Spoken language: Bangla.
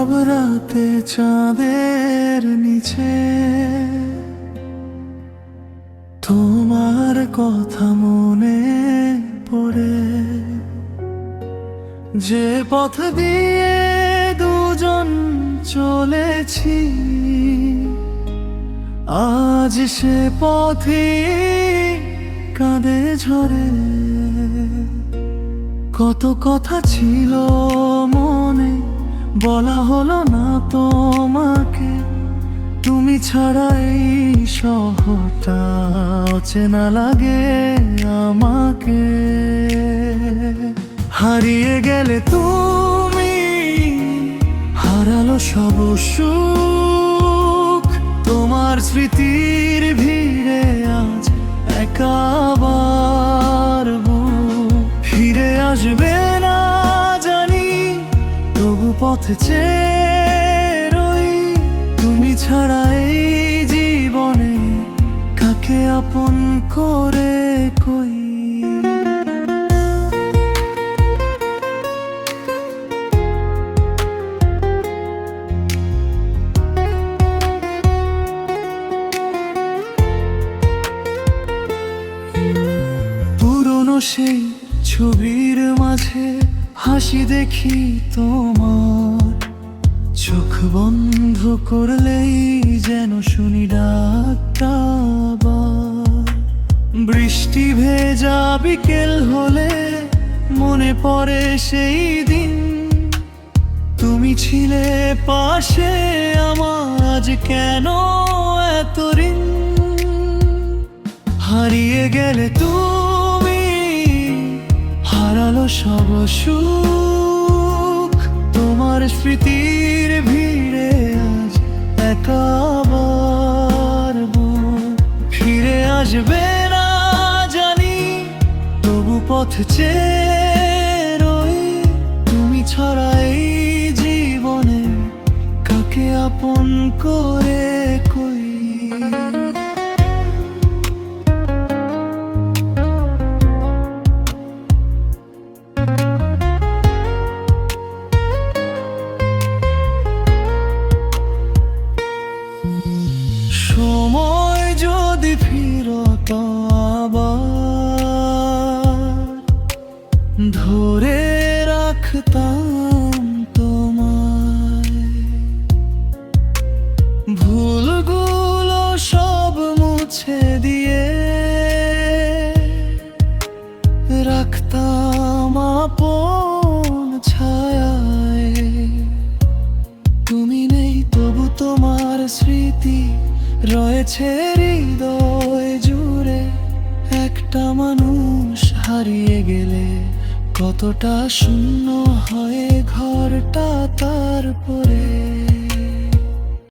সব রাতে চাঁদের নিচে তোমার কথা মনে পড়ে, যে পথ দিয়ে দুজন চলেছি আজ সে পথে কাঁদে ঝরে। কত কথা ছিল মনে বলা হলো না তোমাকে, তুমি ছাড়া এই শহরটা অচেনা লাগে আমাকে। হারিয়ে গেলে তুমি, হারালো সব সুখ, তোমার স্মৃতির ভিড়ে আজ একাবার ফিরে আসবে না জানি, তবু পথে চেয়ে রই। তুমি ছাড়া এই জীবনে কাকে আপন করে কই। পুরনো সেই ছবির মাঝে হাসি দেখি তোমার, চোখ বন্ধ করলেই যেন শুনি ডাকটা আবার। বৃষ্টি ভেজা বিকেল হলে মনে পড়ে সেই দিন, তুমি ছিলে পাশে আমার, আজ কেন এত ঋণ। হারিয়ে গেলে তুমি, হারালো সব সুখ, তোমার স্মৃতির ভিড়ে আজ একাবার ফিরে আসবে না জানি, তবু পথ চেয়ে রই। তুমি ছাড়া এই জীবনে কাকে আপন করে কই। সময় যদি ফিরত আবার, ধরে রাখতাম তোমায়, ভুলগুলো সব মুছে দিয়ে রাখতাম আপন ছায়ায়। তুমি নেই তবু তোমার স্মৃতি রয়েছে হৃদয় জুড়ে। একটা মানুষ হারিয়ে গেলে কতটা শূন্য হয় ঘরটা তারপরে।